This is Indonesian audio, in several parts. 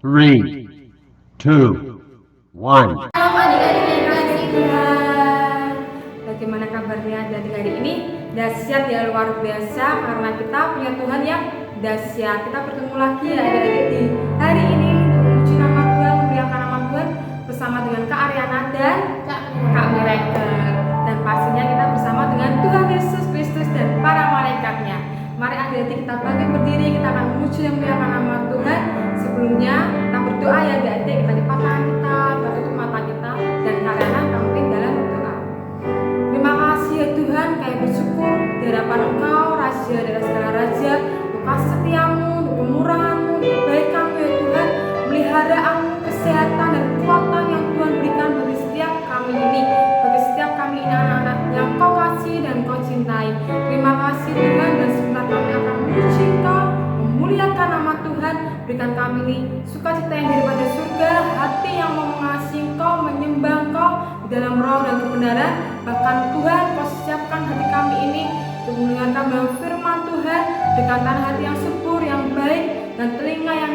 3, 2, 1. Halo adik-adik yang kasih Tuhan. Bagaimana kabarnya adik hari ini? Dahsyat ya, luar biasa karena kita punya Tuhan yang dahsyat. Kita bertemu lagi ya adik-adik di hari ini untuk memuji nama Tuhan, memuliakan nama Tuhan bersama dengan Kak Ariana dan Kak Miracle. Dan pastinya kita bersama dengan Tuhan Yesus Kristus dan para malaikatnya. Mari adik-adik kita bangkit berdiri, kita akan memuji dan memuliakan nama Tuhan. Sebelumnya kita berdoa ya adik-adik, kita lipat tangan kita, kita tutup mata kita, dan karena kita mungkin dalam berdoa. Terima kasih ya Tuhan, kami bersyukur di hadapan Engkau, Raja dari segala raja, untuk kasih setiamu, untuk kemurahanmu, untuk kebaikanmu ya Tuhan, pemeliharaanmu, kesehatan dan kekuatan yang Tuhan berikan bagi setiap kami ini, bagi setiap kami ini anak-anak yang Kau kasih dan Kau cintai. Terima kasih Tuhan, dan sebentar kami akan memuji Engkau, memuliakan nama Tuhan. Berikan kami ini sukacita yang daripada surga, hati yang mau mengasihi Engkau, menyembah Engkau di dalam roh dan kebenaran. Bahkan Tuhan, Kau siapkan hati kami ini untuk mendengarkan dalam firman Tuhan. Berikan tanah hati yang subur, yang baik, dan telinga yang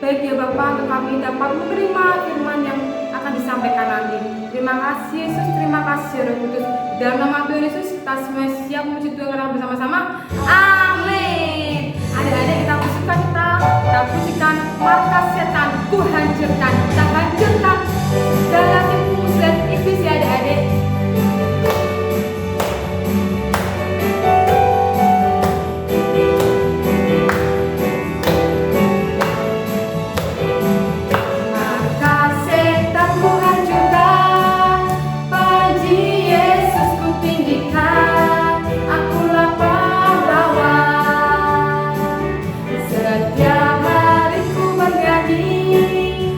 baik ya Bapa, untuk kami dapat menerima firman yang akan disampaikan nanti. Terima kasih Yesus, terima kasih Roh Kudus. Di dalam nama Tuhan Yesus kita semua siap memuji Tuhan karena bersama-sama. Amin. Adik-adik kita bersuka kita pujikan, markas setan ku hancurkan, kita hancurkan segala tipu muslihat iblis ya adik-adik. Markas setan ku hancurkan, puji Yesus ku tinggikan, akulah pahlawan. Setiap hari ku bernyanyi,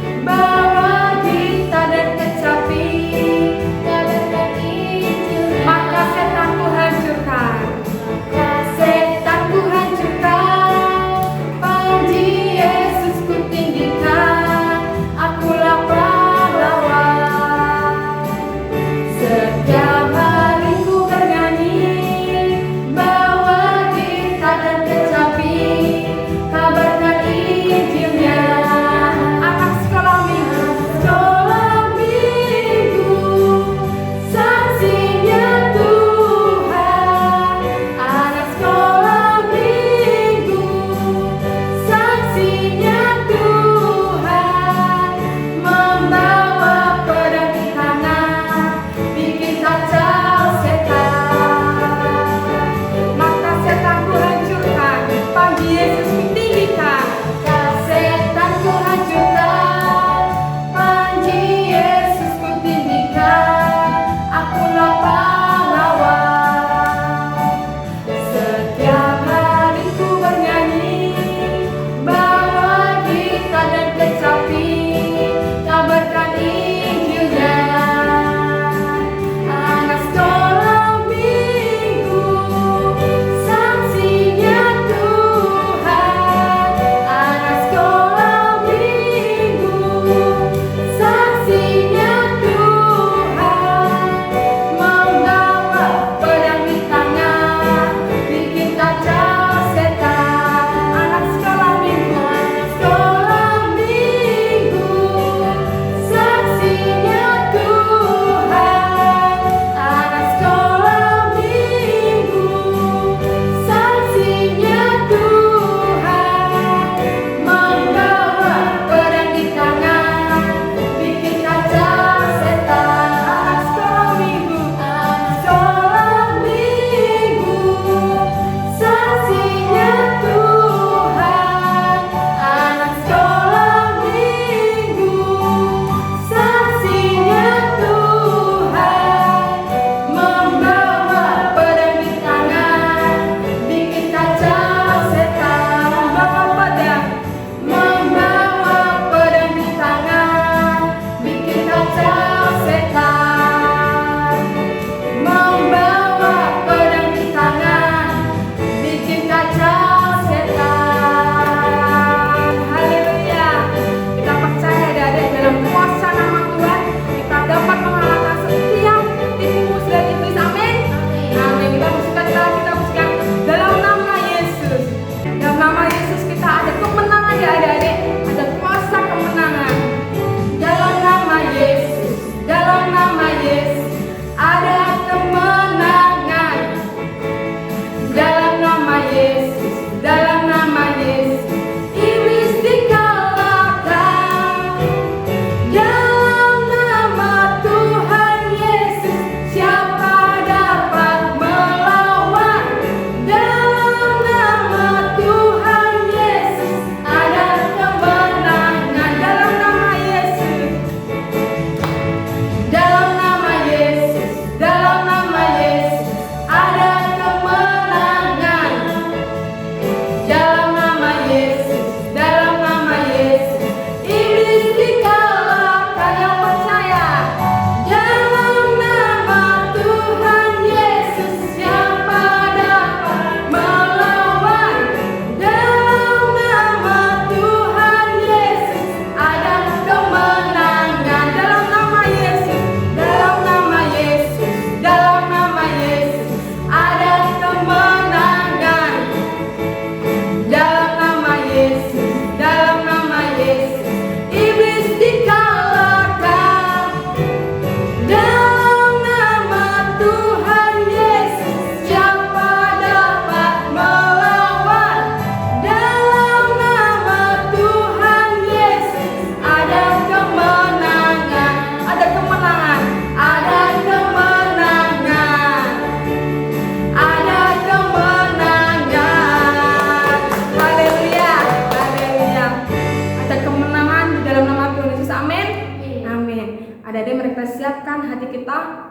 kita siapkan hati kita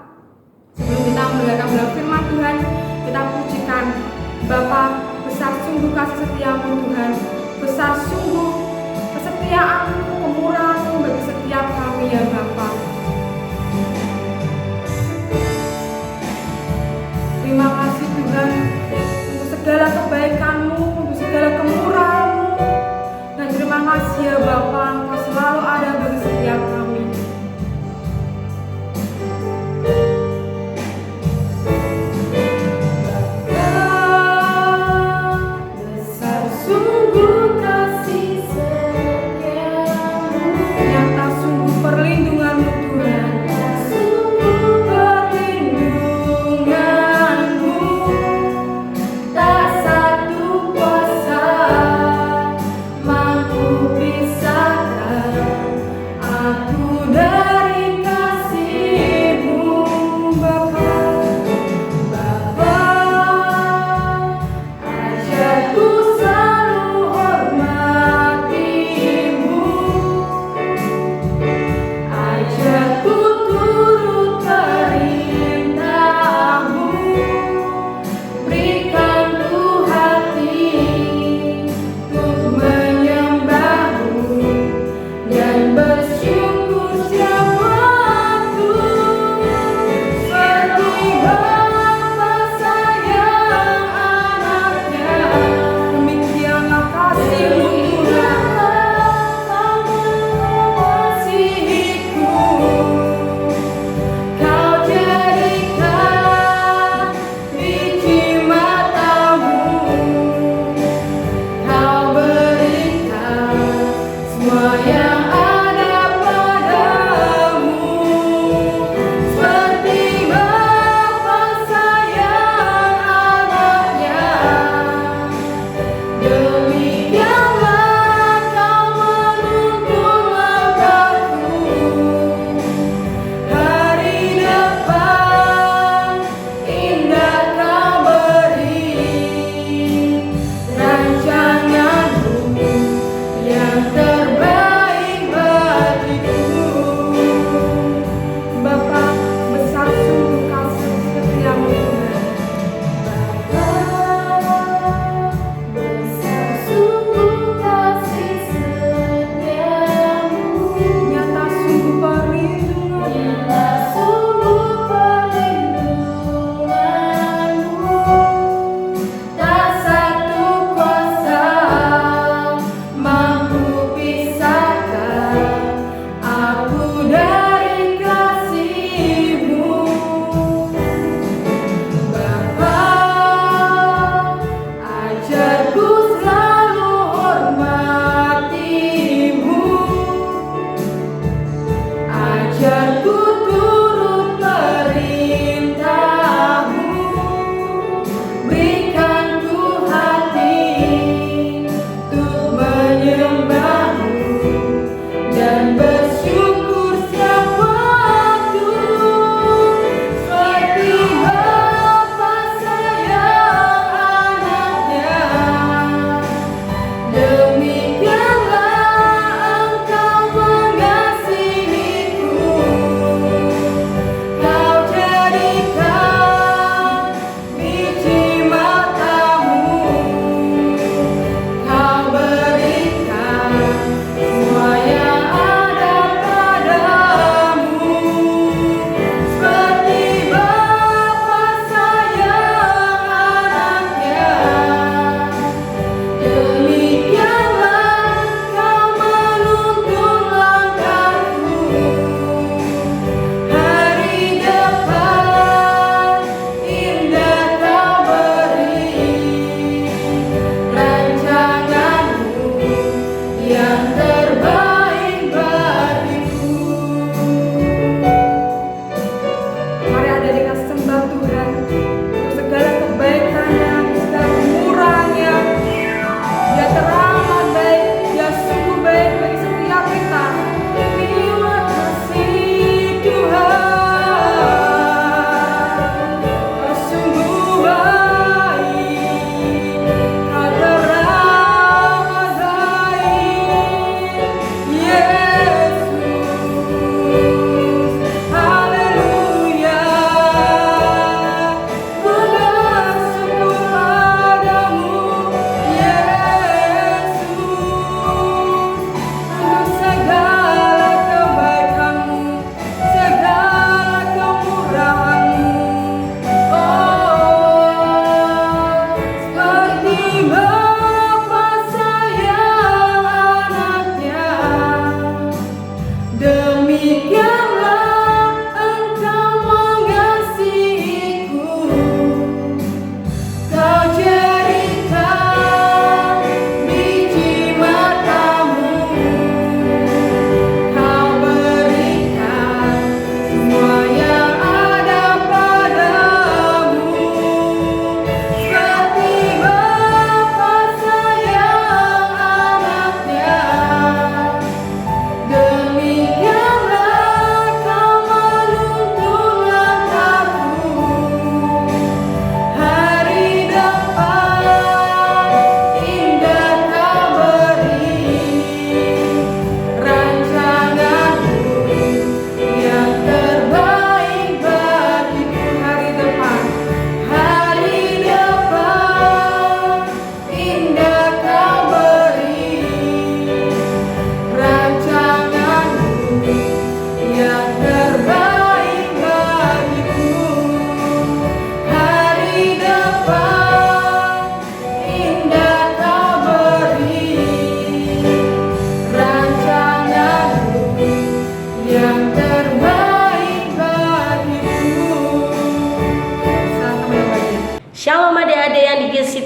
sebelum kita mendengarkan belas firman Tuhan. Kita pujikan Bapa, besar sungguh kasih setiamu Tuhan, besar sungguh kesetiaanmu, kemurahanmu bagi setiap kami ya Bapa. Terima kasih Tuhan untuk segala kebaikan-Mu, untuk segala kemurahan-Mu. Dan terima kasih ya Bapa, Engkau selalu ada bagi setiap kami. Besar sungguh kasih setiamu, nyata sungguh perlindungan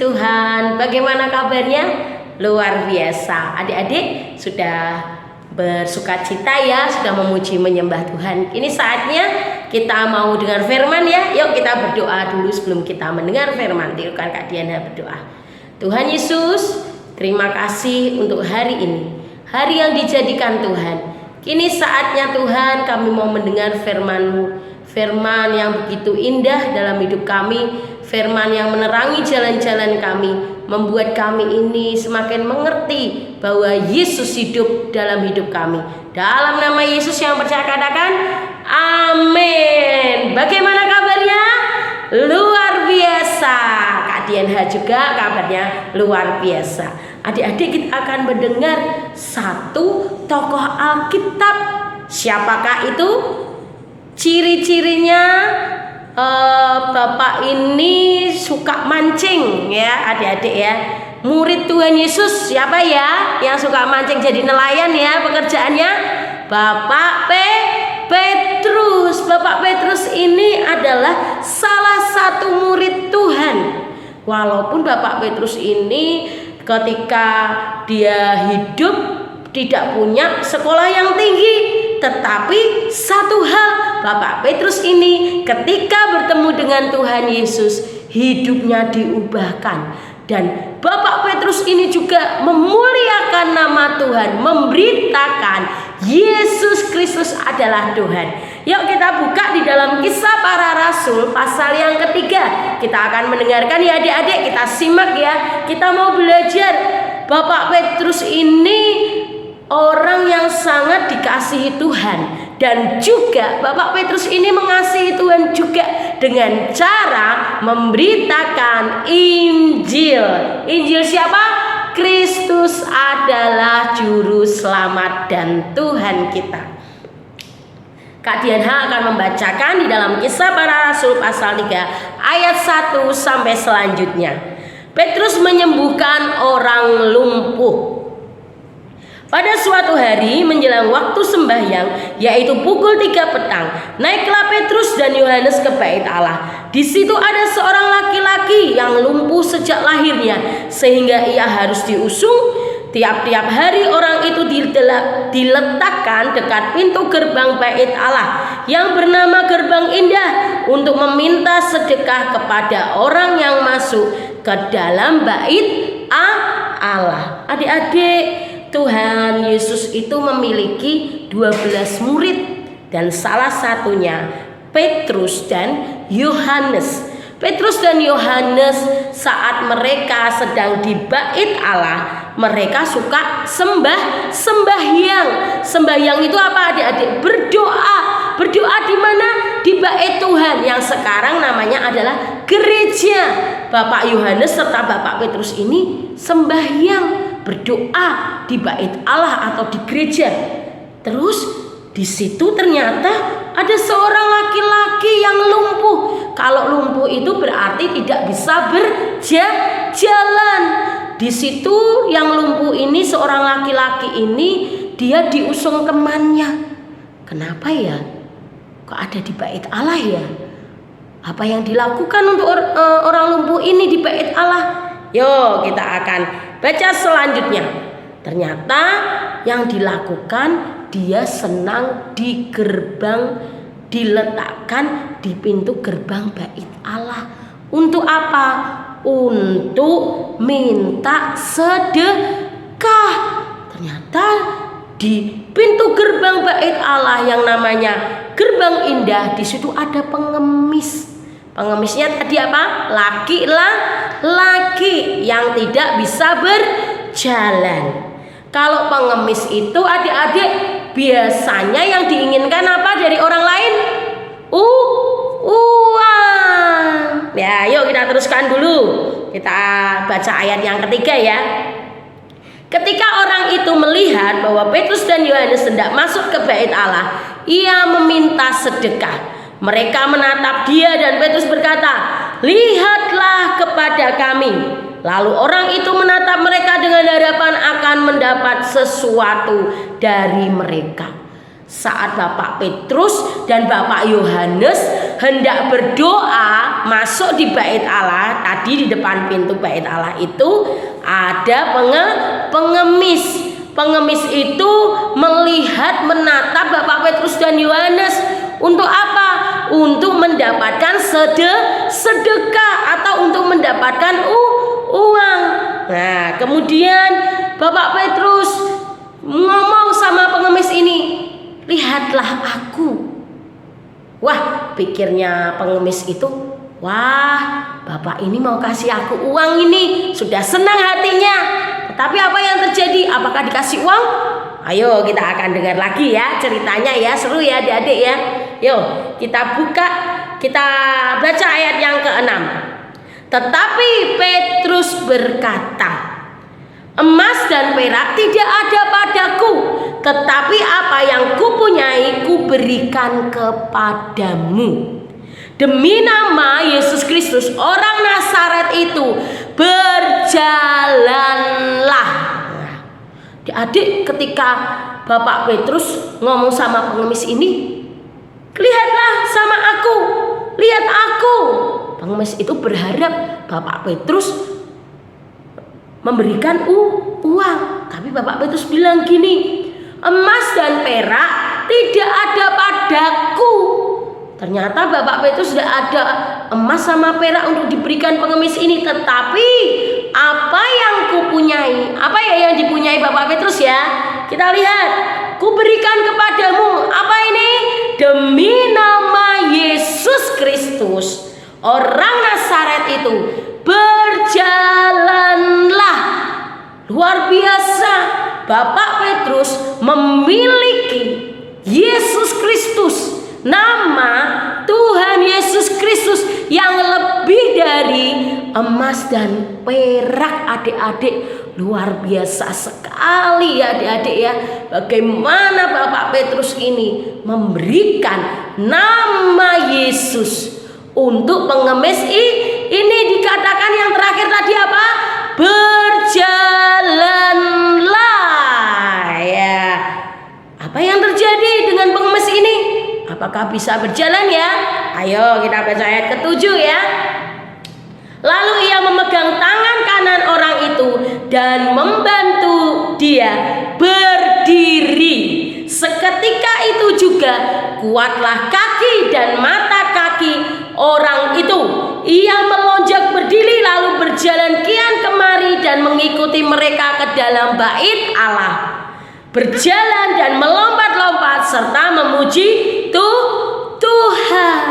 Tuhan. Bagaimana kabarnya? Luar biasa. Adik-adik sudah bersukacita ya, sudah memuji menyembah Tuhan. Ini saatnya kita mau dengar firman ya. Yuk kita berdoa dulu sebelum kita mendengar firman. Tirukan Kak Diana berdoa. Tuhan Yesus, terima kasih untuk hari ini, hari yang dijadikan Tuhan. Kini saatnya Tuhan kami mau mendengar firman-Mu, firman yang begitu indah dalam hidup kami, firman yang menerangi jalan-jalan kami, membuat kami ini semakin mengerti bahwa Yesus hidup dalam hidup kami. Dalam nama Yesus yang percaya katakan amin. Bagaimana kabarnya? Luar biasa. Kak Diana juga kabarnya luar biasa. Adik-adik, kita akan mendengar satu tokoh Alkitab. Siapakah itu? Ciri-cirinya Bapak ini suka mancing ya adik-adik ya. Murid Tuhan Yesus siapa ya yang suka mancing jadi nelayan ya pekerjaannya? Bapak Petrus. Bapak Petrus ini adalah salah satu murid Tuhan. Walaupun Bapak Petrus ini ketika dia hidup tidak punya sekolah yang tinggi, tetapi satu hal, Bapak Petrus ini ketika bertemu dengan Tuhan Yesus, hidupnya diubahkan. Dan Bapak Petrus ini juga memuliakan nama Tuhan, memberitakan Yesus Kristus adalah Tuhan. Yuk kita buka di dalam Kisah Para Rasul pasal yang ketiga. Kita akan mendengarkan ya adik-adik, kita simak ya. Kita mau belajar. Bapak Petrus ini orang yang sangat dikasihi Tuhan. Dan juga Bapak Petrus ini mengasihi Tuhan juga dengan cara memberitakan Injil. Injil siapa? Kristus adalah juru selamat dan Tuhan kita. Kak Diana akan membacakan di dalam Kisah Para Rasul pasal 3 ayat 1 sampai selanjutnya. Petrus menyembuhkan orang lumpuh. Pada suatu hari menjelang waktu sembahyang, yaitu pukul 3 petang, naiklah Petrus dan Yohanes ke bait Allah. Di situ ada seorang laki-laki yang lumpuh sejak lahirnya, sehingga ia harus diusung. Tiap-tiap hari orang itu diletakkan dekat pintu gerbang bait Allah yang bernama Gerbang Indah untuk meminta sedekah kepada orang yang masuk ke dalam bait Allah. Adik-adik, Tuhan Yesus itu memiliki 12 murid dan salah satunya Petrus dan Yohanes. Petrus dan Yohanes saat mereka sedang di bait Allah, mereka suka sembahyang. Sembahyang itu apa adik-adik? Berdoa. Berdoa di mana? Di bait Tuhan yang sekarang namanya adalah gereja. Bapak Yohanes serta Bapak Petrus ini sembahyang, berdoa di bait Allah atau di gereja. Terus di situ ternyata ada seorang laki-laki yang lumpuh. Kalau lumpuh itu berarti tidak bisa berjalan. Di situ yang lumpuh ini, seorang laki-laki ini, dia diusung temannya. Kenapa ya? Kok ada di bait Allah ya? Apa yang dilakukan untuk orang lumpuh ini di bait Allah? Yuk kita akan baca selanjutnya. Ternyata yang dilakukan, dia senang di gerbang, diletakkan di pintu gerbang bait Allah. Untuk apa? Untuk minta sedekah. Ternyata di pintu gerbang bait Allah yang namanya Gerbang Indah, di situ ada pengemis. Pengemisnya tadi apa? Laki-laki yang tidak bisa berjalan. Kalau pengemis itu adik-adik biasanya yang diinginkan apa dari orang lain? Uang. Ya, yuk kita teruskan dulu. Kita baca ayat yang ketiga ya. Ketika orang itu melihat bahwa Petrus dan Yohanes hendak masuk ke bait Allah, ia meminta sedekah. Mereka menatap dia dan Petrus berkata, "Lihatlah kepada kami." Lalu orang itu menatap mereka dengan harapan akan mendapat sesuatu dari mereka. Saat Bapak Petrus dan Bapak Yohanes hendak berdoa masuk di bait Allah, tadi di depan pintu bait Allah itu ada pengemis. Pengemis itu melihat menatap Bapak Petrus dan Yohanes. Untuk apa? Untuk mendapatkan sedekah atau untuk mendapatkan uang. Nah, kemudian Bapak Petrus ngomong sama pengemis ini, lihatlah aku. Wah, pikirnya pengemis itu, wah, Bapak ini mau kasih aku uang ini. Sudah senang hatinya. Tapi apa yang terjadi? Apakah dikasih uang? Ayo kita akan dengar lagi ya ceritanya ya. Seru ya adik-adik ya. Yuk kita buka, kita baca ayat yang ke-6. Tetapi Petrus berkata, emas dan perak tidak ada padaku, tetapi apa yang kupunyai kuberikan kepadamu. Demi nama Yesus Kristus orang Nazaret itu, berjalanlah. Adik, ketika Bapak Petrus ngomong sama pengemis ini, lihatlah sama aku, lihat aku. Pengemis itu berharap Bapak Petrus memberikan uang. Tapi Bapak Petrus bilang gini, emas dan perak tidak ada padaku. Ternyata Bapak Petrus tidak ada emas sama perak untuk diberikan pengemis ini. Tetapi apa yang kupunyai, apa ya yang dipunyai Bapak Petrus ya? Kita lihat, kuberikan kepadamu. Apa ini? Demi nama Yesus Kristus orang Nazaret itu, berjalanlah. Luar biasa, Bapak Petrus memiliki Yesus Kristus, nama Tuhan Yesus Kristus yang lebih dari emas dan perak. Adik-adik, luar biasa sekali ya adik-adik ya. Bagaimana Bapak Petrus ini memberikan nama Yesus untuk pengemis ini. Dikatakan yang terakhir tadi apa? Berjalanlah ya. Apa yang terjadi dengan pengemis ini? Apakah bisa berjalan ya? Ayo kita baca ayat ke-7 ya. Lalu ia memegang tangan kanan orang itu dan membantu dia berdiri. Seketika itu juga kuatlah kaki dan mata kaki orang itu. Ia melonjak berdiri lalu berjalan kian kemari dan mengikuti mereka ke dalam bait Allah. Berjalan dan melompat-lompat serta memuji Tuhan.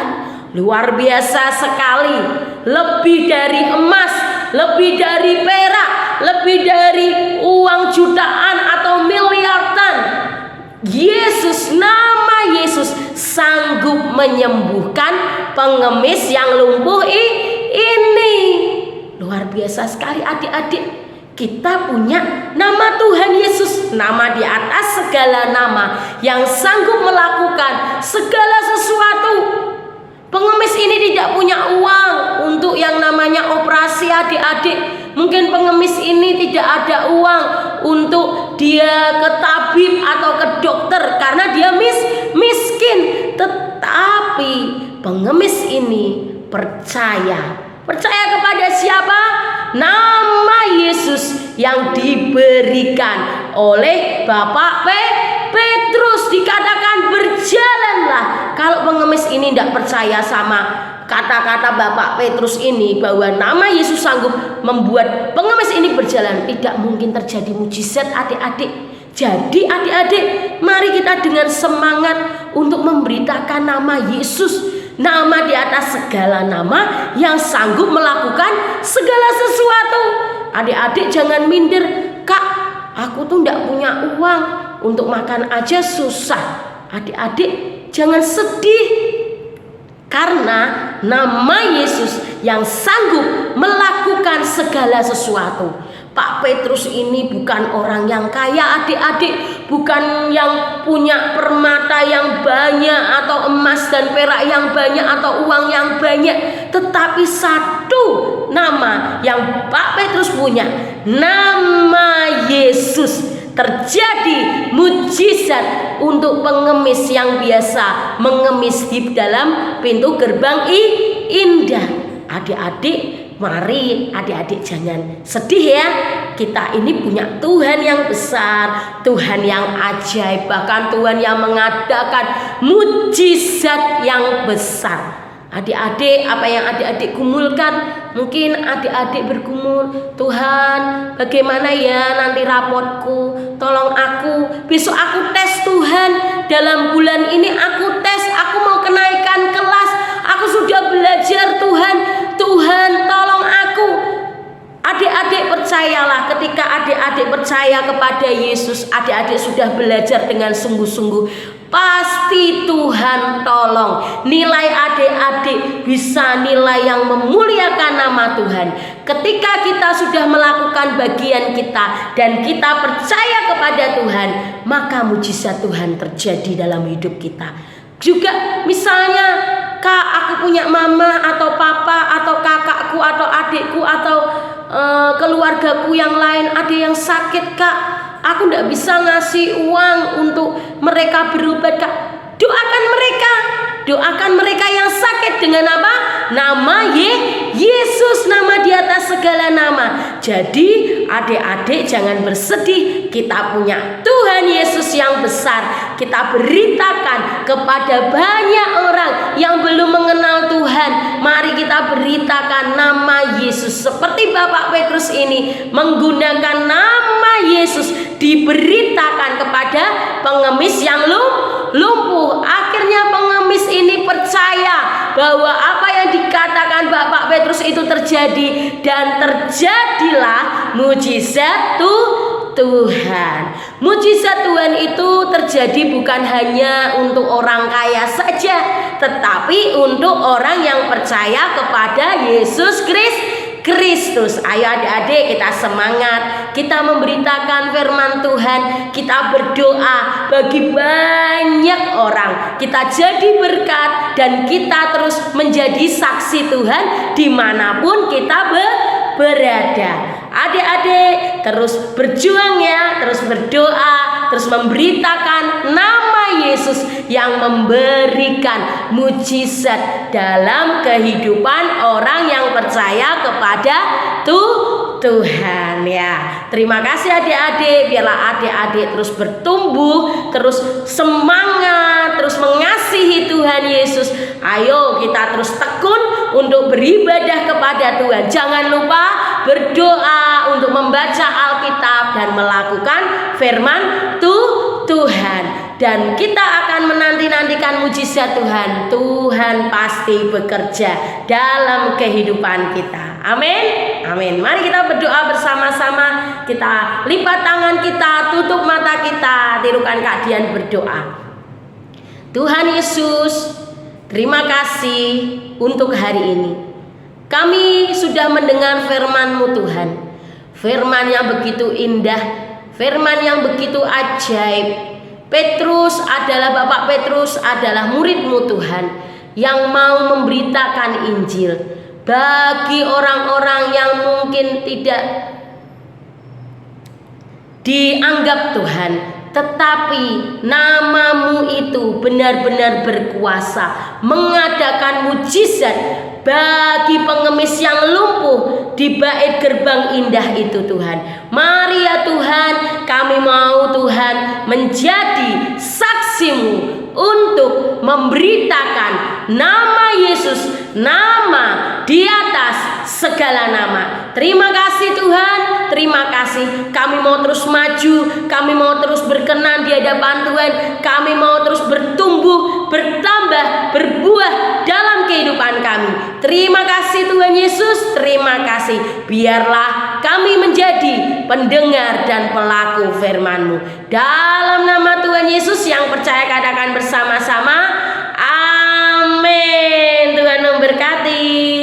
Luar biasa sekali. Lebih dari emas, lebih dari perak, lebih dari uang jutaan atau miliaran, Yesus, nama Yesus sanggup menyembuhkan pengemis yang lumpuh ini. Luar biasa sekali adik-adik. Kita punya nama Tuhan Yesus, nama di atas segala nama, yang sanggup melakukan segala sesuatu. Pengemis ini tidak punya uang untuk yang namanya operasi adik-adik. Mungkin pengemis ini tidak ada uang untuk dia ke tabib atau ke dokter karena dia miskin. Tetapi pengemis ini percaya kepada siapa? Nama Yesus yang diberikan oleh Bapak Petrus. Dikatakan berjalanlah. Kalau pengemis ini tidak percaya sama kata-kata Bapak Petrus ini, bahwa nama Yesus sanggup membuat pengemis ini berjalan, tidak mungkin terjadi mujizat adik-adik. Jadi adik-adik, mari kita dengan semangat untuk memberitakan nama Yesus, nama di atas segala nama yang sanggup melakukan segala sesuatu. Adik-adik jangan minder, Kak, aku tuh tidak punya uang, untuk makan aja susah. Adik-adik jangan sedih, karena nama Yesus yang sanggup melakukan segala sesuatu. Pak Petrus ini bukan orang yang kaya adik-adik, bukan yang punya permata yang banyak atau emas dan perak yang banyak atau uang yang banyak, tetapi satu nama yang Pak Petrus punya, nama Yesus. terjadi mujizat untuk pengemis yang biasa mengemis di dalam pintu gerbang indah. Adik-adik, mari adik-adik jangan sedih ya. Kita ini punya Tuhan yang besar, Tuhan yang ajaib, bahkan Tuhan yang mengadakan mujizat yang besar. Adik-adik, apa yang adik-adik gumulkan? Mungkin adik-adik bergumul, Tuhan bagaimana ya nanti rapotku, tolong aku, besok aku tes Tuhan, dalam bulan ini aku tes, aku mau kenaikan kelas, aku sudah belajar Tuhan, Tuhan tolong aku. Adik-adik percayalah, ketika adik-adik percaya kepada Yesus, adik-adik sudah belajar dengan sungguh-sungguh, pasti Tuhan tolong. Nilai adik-adik bisa nilai yang memuliakan nama Tuhan. Ketika kita sudah melakukan bagian kita dan kita percaya kepada Tuhan, maka mujizat Tuhan terjadi dalam hidup kita. Juga misalnya, Kak, aku punya mama atau papa atau kakakku atau adikku atau keluargaku yang lain ada yang sakit, Kak, aku tidak bisa ngasih uang untuk mereka berobat, Kak. Doakan mereka yang sakit dengan apa? Nama Yesus, nama di atas segala nama. Jadi adik-adik jangan bersedih, kita punya Tuhan Yesus yang besar. Kita beritakan kepada banyak orang yang belum mengenal Tuhan, mari kita beritakan nama Yesus. Seperti Bapak Petrus ini menggunakan nama Yesus, diberitakan kepada pengemis yang lumpuh. Akhirnya pengemis ini percaya bahwa apa yang dikatakan Bapak Petrus itu terjadi, dan terjadilah mujizat Tuhan. Mujizat Tuhan itu terjadi bukan hanya untuk orang kaya saja, tetapi untuk orang yang percaya kepada Yesus Kristus. Ayo adik-adik, kita semangat, kita memberitakan firman Tuhan, kita berdoa bagi banyak orang, kita jadi berkat dan kita terus menjadi saksi Tuhan dimanapun kita berada. Adik-adik terus berjuang ya, terus berdoa, terus memberitakan nama Yesus yang memberikan mujizat dalam kehidupan orang yang percaya kepada Tuhan ya. Terima kasih adik-adik, biarlah adik-adik terus bertumbuh, terus semangat, terus mengasihi Tuhan Yesus. Ayo kita terus tekun untuk beribadah kepada Tuhan. Jangan lupa berdoa untuk membaca Alkitab dan melakukan firman Tuhan. Dan kita akan menanti-nantikan mujizat Tuhan. Tuhan pasti bekerja dalam kehidupan kita. Amin. Amin. Mari kita berdoa bersama-sama. Kita lipat tangan kita, tutup mata kita, tirukan Kak Dian berdoa. Tuhan Yesus, terima kasih untuk hari ini. Kami sudah mendengar firman-Mu Tuhan. Firman yang begitu indah, firman yang begitu ajaib. Petrus adalah, Bapak Petrus adalah murid-Mu Tuhan, yang mau memberitakan Injil bagi orang-orang yang mungkin tidak dianggap Tuhan, tetapi nama-Mu itu benar-benar berkuasa mengadakan mujizat bagi pengemis yang lumpuh di bait gerbang indah itu Tuhan. Mari ya Tuhan, kami mau Tuhan menjadi saksi-Mu untuk memberitakan nama Yesus, nama di atas segala nama. Terima kasih Tuhan, terima kasih. Kami mau terus maju, kami mau terus berkenan di hadapan Tuhan, kami mau terus bertumbuh, bertambah, berbuah dalam kehidupan kami. Terima kasih Tuhan Yesus, terima kasih. Biarlah kami menjadi pendengar dan pelaku firman-Mu. Dalam nama Tuhan Yesus yang percaya, katakan bersama-sama, amin. Tuhan memberkati.